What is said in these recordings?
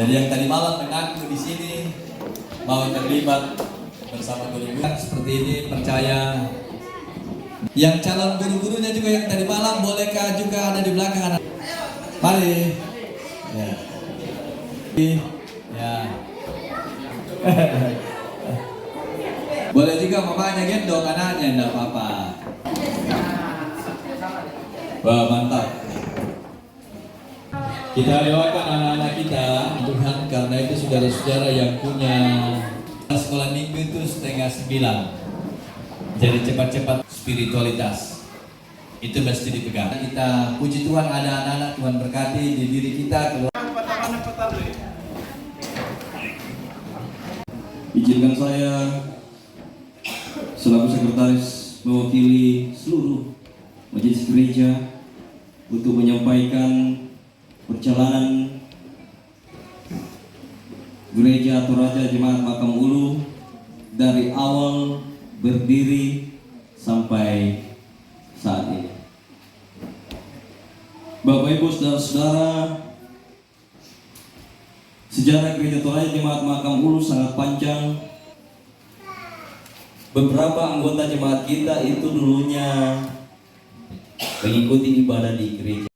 Jadi yang tadi malam mengaku di sini mau terlibat bersama guru-guru seperti ini, percaya. Yang calon guru-gurunya juga yang tadi malam bolehkah juga ada di belakang anak? Mari. Ya. Ya. Boleh juga mamanya gendong anaknya, enggak apa-apa. Wah, mantap. Kita lewatkan anak-anak kita, Tuhan, karena itu saudara-saudara yang punya sekolah minggu itu 8:30. Jadi cepat-cepat spiritualitas itu mesti dipegang. Kita puji Tuhan ada anak-anak, Tuhan berkati di diri kita. Izinkan saya selaku sekretaris mewakili seluruh majelis gereja untuk menyampaikan perjalanan Gereja Toraja Jemaat Makam Ulu dari awal berdiri sampai saat ini. Bapak Ibu saudara-saudara, sejarah Gereja Toraja Jemaat Makam Ulu sangat panjang. Beberapa anggota jemaat kita itu dulunya mengikuti ibadah di gereja.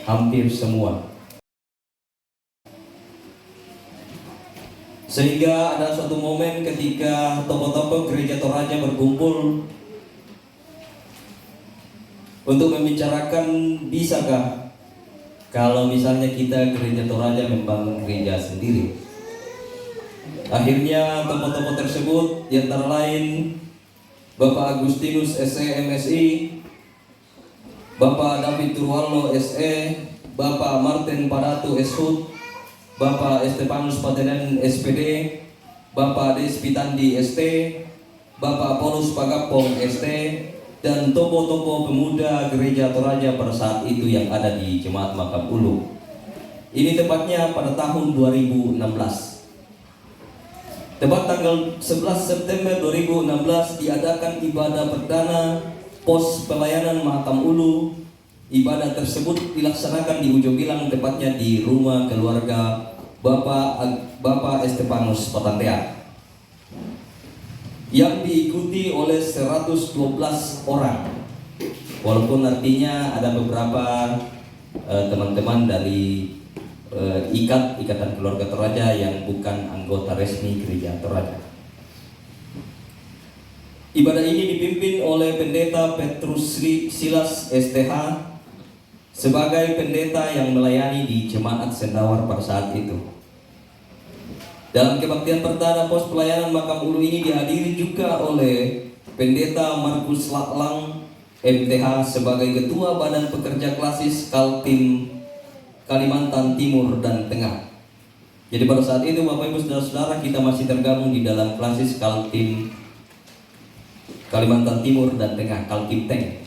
Hampir semua. Sehingga ada suatu momen ketika tokoh-tokoh Gereja Toraja berkumpul untuk membicarakan bisakah kalau misalnya kita Gereja Toraja membangun gereja sendiri. Akhirnya tokoh-tokoh tersebut di antara lain Bapak Agustinus SE MSI, Bapak David Turwallo SE, Bapak Martin Padatu SHUT, Bapak Estefanus Patenan SPD, Bapak Des Pitandi ST, Bapak Paulus Pagapong ST, dan tokoh-tokoh pemuda Gereja Toraja pada saat itu yang ada di Jemaat Makam Ulu. Ini tepatnya pada tahun 2016. Tepat tanggal 11 September 2016 diadakan ibadah perdana pos pelayanan Makam Ulu. Ibadah tersebut dilaksanakan di Ujung Bilang, tepatnya di rumah keluarga Bapak Estefanus Patantea, yang diikuti oleh 112 orang. Walaupun artinya ada beberapa teman-teman dari Ikatan Keluarga Toraja yang bukan anggota resmi Gereja Toraja. Ibadah ini dipimpin oleh Pendeta Petrus Silas STH sebagai pendeta yang melayani di Jemaat Sendawar pada saat itu. Dalam kebaktian perdana pos pelayanan Makam Ulu ini dihadiri juga oleh Pendeta Markus Laklang MTH sebagai Ketua Badan Pekerja Klasis Kaltim Kalimantan Timur dan Tengah. Jadi pada saat itu Bapak Ibu saudara-saudara kita masih tergabung di dalam Klasis Kaltim Kalimantan Timur dan Tengah, Kaltim Teng.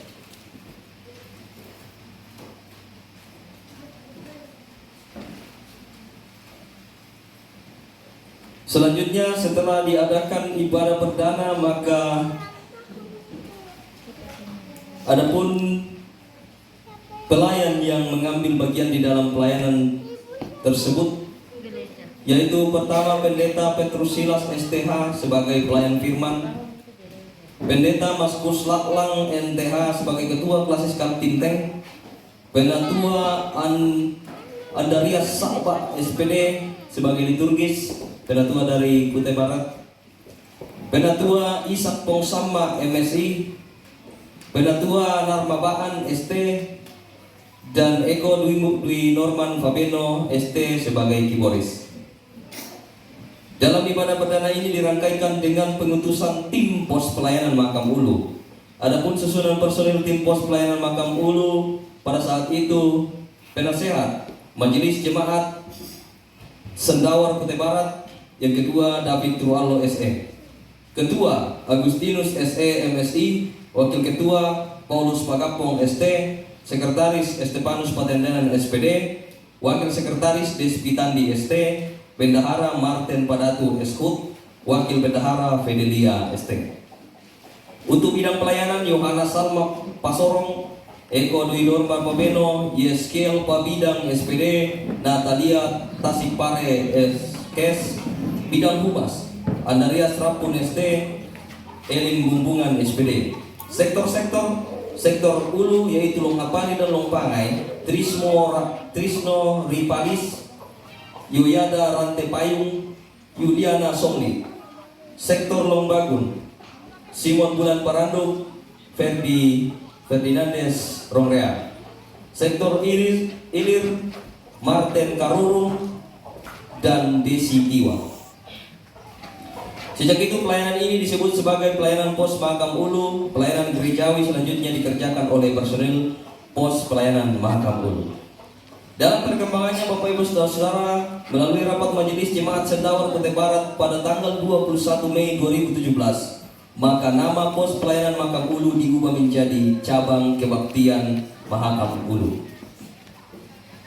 Selanjutnya setelah diadakan ibadah perdana, maka adapun pelayan yang mengambil bagian di dalam pelayanan tersebut, yaitu pertama Pendeta Petrus Silas STH sebagai pelayan firman, Pendeta Markus Laklang NTH sebagai Ketua Klasis Kaltim Teng, Penatua Andarias Sakpa SPD sebagai liturgis, Penatua dari Kutai Barat, Penatua Isak Pongsama MSI, Penatua Narmabaan ST, dan Eko Dwi Norman Fabeno ST sebagai keyboardis. Dalam ibadah perdana ini dirangkaikan dengan pengutusan tim pos pelayanan Makam Ulu. Adapun susunan personil tim pos pelayanan Makam Ulu pada saat itu: penasehat Majelis Jemaat Sendawar Kutai Barat, yang kedua David Turwallo SE, Ketua Agustinus SE MSI, Wakil Ketua Paulus Pagapong ST, Sekretaris Estefanus Patendanan SPD, Wakil Sekretaris Des Pitandi ST, Bendahara Martin Padatu SHUT, Wakil Bendahara Fedelia ST. Untuk bidang pelayanan Yohanes Salma Pasorong, Eko Dwi Dorma Pabeno, Yeskel Pabidang SPD, Natalia Tasipare Kes, Bidang Humas, Andarias Rapun SD, Elin Bumbungan SPD. Sektor hulu yaitu Longapani dan Longpangai, Trisno Ripalis, Yuyada Rantepayung, Yuliana Somni. Sektor Longbagun, Simon Bulan Paranduk, Ferdinandes Rongrea. Sektor Ilir, Martin Karuru dan Desi Iwa. Sejak itu pelayanan ini disebut sebagai pelayanan pos Mahakam Ulu. Pelayanan gerejawi selanjutnya dikerjakan oleh personil pos pelayanan Mahakam Ulu. Dalam perkembangannya Bapak Ibu Saudara-saudara, melalui rapat Majelis Jemaat Sendawar Kutai Barat pada tanggal 21 Mei 2017, maka nama pos pelayanan Mahakam Ulu diubah menjadi Cabang Kebaktian Mahakam Ulu.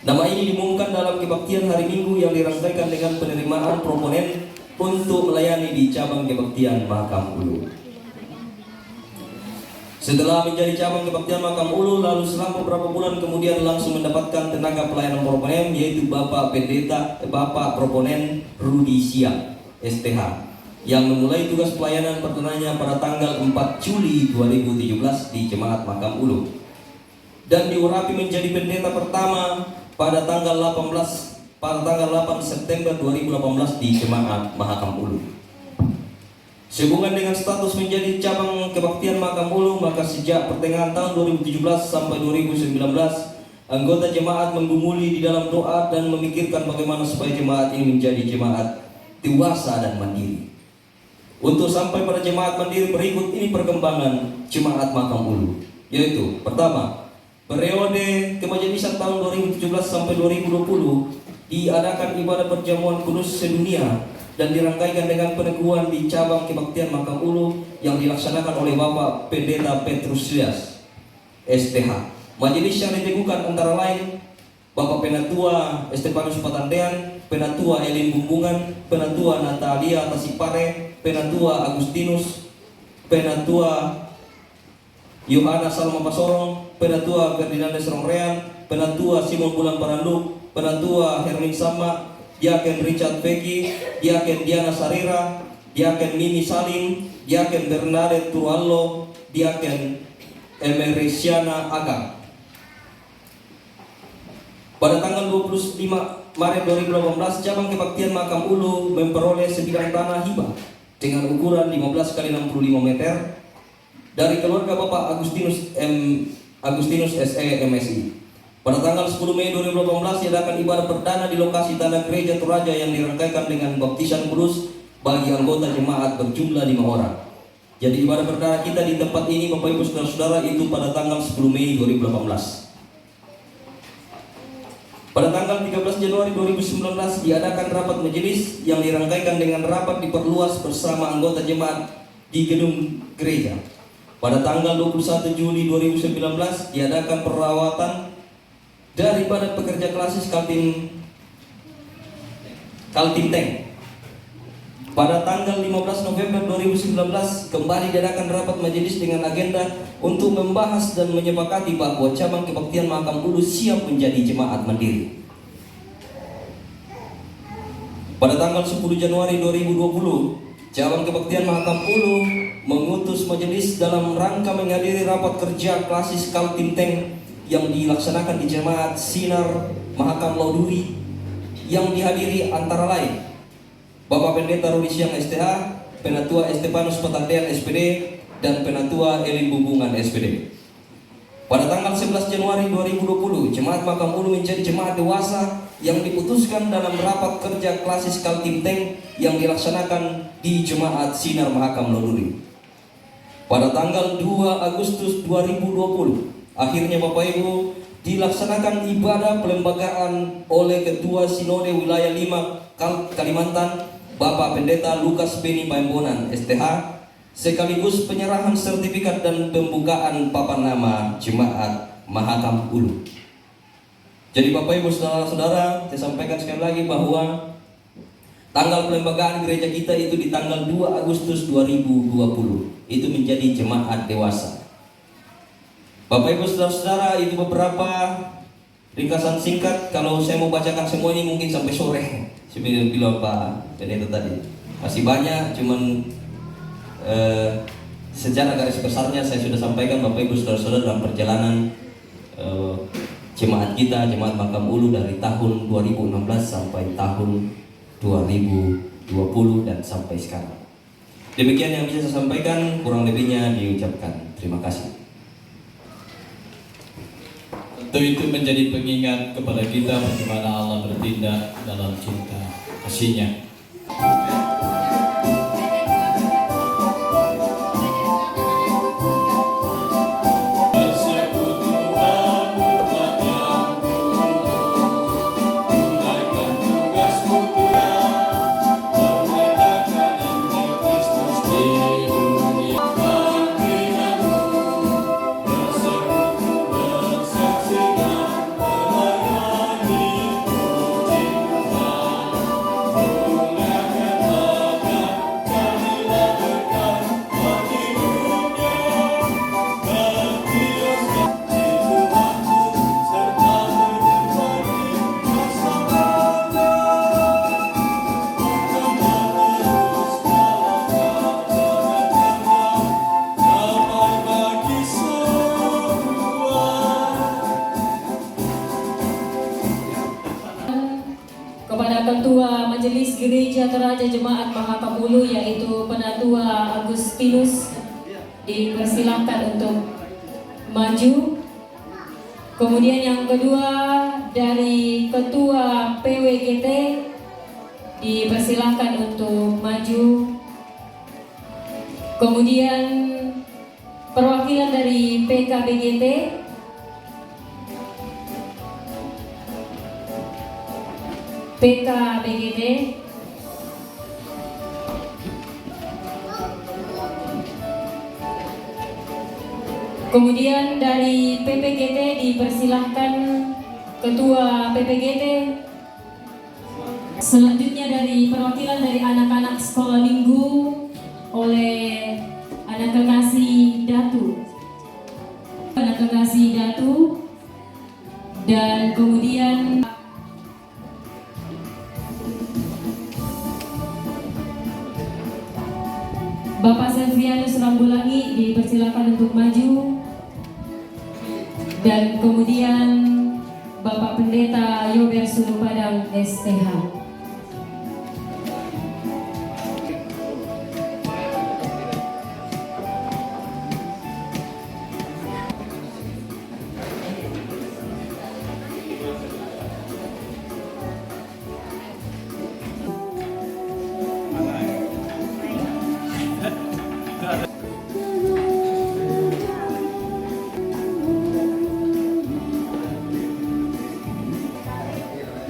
Nama ini diumumkan dalam kebaktian hari Minggu yang dirangkaikan dengan penerimaan proponen untuk melayani di Cabang Kebaktian Mahakam Ulu. Setelah menjadi Cabang Kebaktian Mahakam Ulu, lalu selang beberapa bulan kemudian langsung mendapatkan tenaga pelayanan proponen, yaitu Bapak Proponen Rudi Siang STH, yang memulai tugas pelayanan perdanaannya pada tanggal 4 Juli 2017 di Jemaat Mahakam Ulu, dan diurapi menjadi pendeta pertama pada tanggal 8 September 2018 di Jemaat Mahakam Ulu. Sehubungan dengan status menjadi Cabang Kebaktian Mahakam Ulu, maka sejak pertengahan tahun 2017 sampai 2019, anggota jemaat menggumuli di dalam doa dan memikirkan bagaimana supaya jemaat ini menjadi jemaat dewasa dan mandiri. Untuk sampai pada jemaat mandiri berikut ini perkembangan Jemaat Mahakam Ulu, yaitu pertama, periode kemajelisan tahun 2017 sampai 2020 diadakan ibadah perjamuan kudus sedunia dan dirangkaikan dengan peneguhan di Cabang Kebaktian Mahakam Ulu yang dilaksanakan oleh Bapak Pendeta Petrus Silas STH. Majelis yang diteguhkan antara lain Bapak Penatua Estefanus Patandean, Penatua Elin Bumbungan, Penatua Natalia Tasipare, Penatua Agustinus, Penatua Yohana Salma Pasorong, Penatua Ferdinandes Rongrean, Penatua Simon Bulan Paranduk, Penatua Hermin Sama, Diaken Richard Peki, Diaken Diana Sarira, Diaken Mimi Salim, Diaken Bernadette Turallo, Diaken Emerisiana Agang. Pada tanggal 25 Maret 2018, Cabang Kebaktian Mahakam Ulu memperoleh sebidang tanah hibah dengan ukuran 15 x 65 meter dari keluarga Bapak Agustinus SE MSI. Pada tanggal 10 Mei 2018 diadakan ibadah perdana di lokasi tanah gereja Toraja yang dirangkaikan dengan baptisan kudus bagi anggota jemaat berjumlah 5 orang. Jadi ibadah perdana kita di tempat ini Bapak Ibu Saudara-saudara itu pada tanggal 10 Mei 2018. Pada tanggal 13 Januari 2019 diadakan rapat majelis yang dirangkaikan dengan rapat diperluas bersama anggota jemaat di gedung gereja. Pada tanggal 21 Juli 2019 diadakan perawatan daripada pekerja klasis Kaltim Tank. Pada tanggal 15 November 2019 kembali diadakan rapat majelis dengan agenda untuk membahas dan menyepakati bahwa Cabang Kebaktian Mahakam Ulu siap menjadi jemaat mandiri. Pada tanggal 10 Januari 2020, Cabang Kebaktian Mahakam Ulu mengutus majelis dalam rangka menghadiri rapat kerja klasis Kaltim Tank yang dilaksanakan di Jemaat Sinar Mahakam Lauduri, yang dihadiri antara lain Bapak Pendeta Rudi Siang STH, Penatua Estefanus Patandean SPD, dan Penatua Elin Bumbungan SPD. Pada tanggal 11 Januari 2020, Jemaat Mahakam Ulu menjadi jemaat dewasa yang diputuskan dalam rapat kerja klasis Kaltim Tank yang dilaksanakan di Jemaat Sinar Mahakam Lauduri. Pada tanggal 2 Agustus 2020, akhirnya Bapak Ibu dilaksanakan ibadah pelembagaan oleh Ketua Sinode Wilayah 5 Kalimantan, Bapak Pendeta Lukas Beni Paembonan STH, sekaligus penyerahan sertifikat dan pembukaan papan nama Jemaat Mahakam Ulu. Jadi Bapak Ibu Saudara-saudara, saya sampaikan sekali lagi bahwa tanggal pelembagaan gereja kita itu di tanggal 2 Agustus 2020. Itu menjadi jemaat dewasa. Bapak Ibu Saudara-saudara, itu beberapa ringkasan singkat. Kalau saya mau bacakan semua ini mungkin sampai sore. Seperti bilang Pak Pendeta tadi, masih banyak, cuman secara garis besarnya saya sudah sampaikan Bapak Ibu Saudara-saudara dalam perjalanan jemaat kita, jemaat Makam Ulu dari tahun 2016 sampai tahun 2020 dan sampai sekarang. Demikian yang bisa saya sampaikan, kurang lebihnya diucapkan terima kasih. Tentu itu menjadi pengingat kepada kita bagaimana Allah bertindak dalam cinta kasih-Nya. Kepada Ketua Majelis Gereja Toraja Jemaat Mahakam Ulu yaitu Penatua Agustinus dipersilahkan untuk maju. Kemudian yang kedua dari Ketua PWGT dipersilahkan untuk maju. Kemudian perwakilan dari PKBGT PKBGT. Kemudian dari PPGT dipersilahkan Ketua PPGT. Selanjutnya dari perwakilan dari anak-anak sekolah minggu oleh anak kekasih Datu. Anak kekasih Datu. Dan kemudian Bapak Selvianus Rambulangi dipersilakan untuk maju. Dan kemudian Bapak Pendeta Yober Sulupadang STH.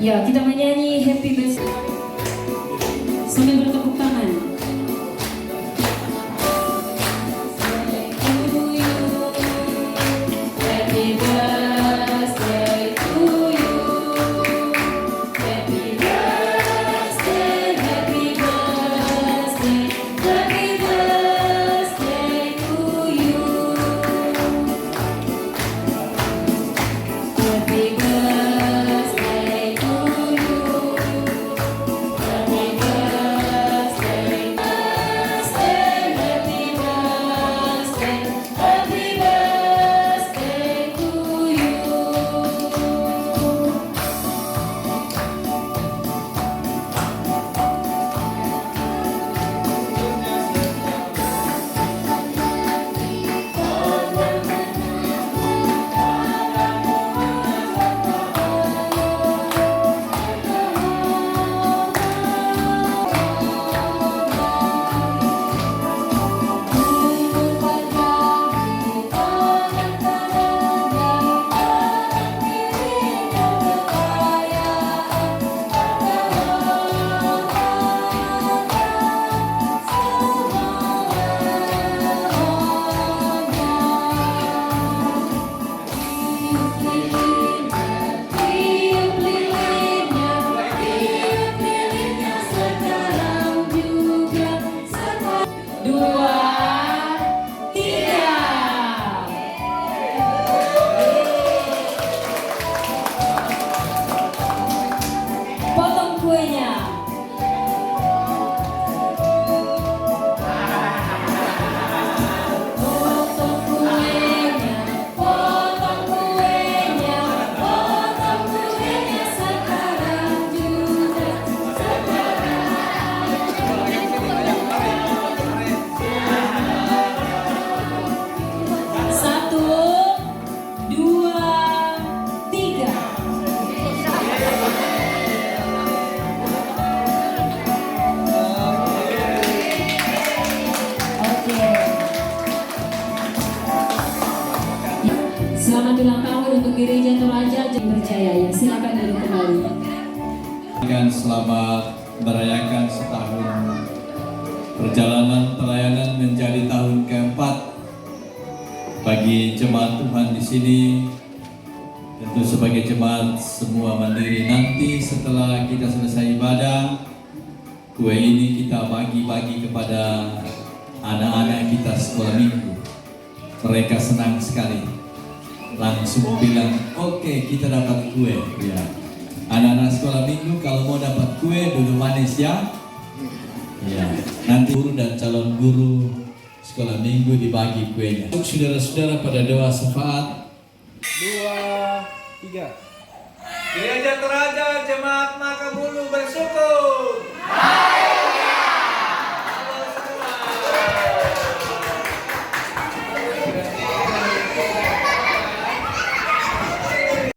Ya, kita menyanyi Happy Birthday sambil bertepuk tangan. Happy birthday to you. Happy birthday, happy birthday, happy birthday to you. Happy birthday. Happy birthday saya ya. Silakan duduk kembali. Akan selamat merayakan setahun perjalanan pelayanan menjadi tahun keempat bagi jemaat Tuhan di sini. Tentu sebagai jemaat semua mandiri, nanti setelah kita selesai ibadah, kue ini kita bagi-bagi kepada anak-anak kita sekolah minggu. Mereka senang sekali, langsung bilang, oke, kita dapat kue. Ya. Anak-anak sekolah minggu kalau mau dapat kue duduk manis ya. Ya. Nanti guru dan calon guru sekolah minggu dibagi kuenya. Untuk saudara-saudara pada doa syafaat. 2, 3. Gereja Teraja Jemaat Makamulu bersyukur.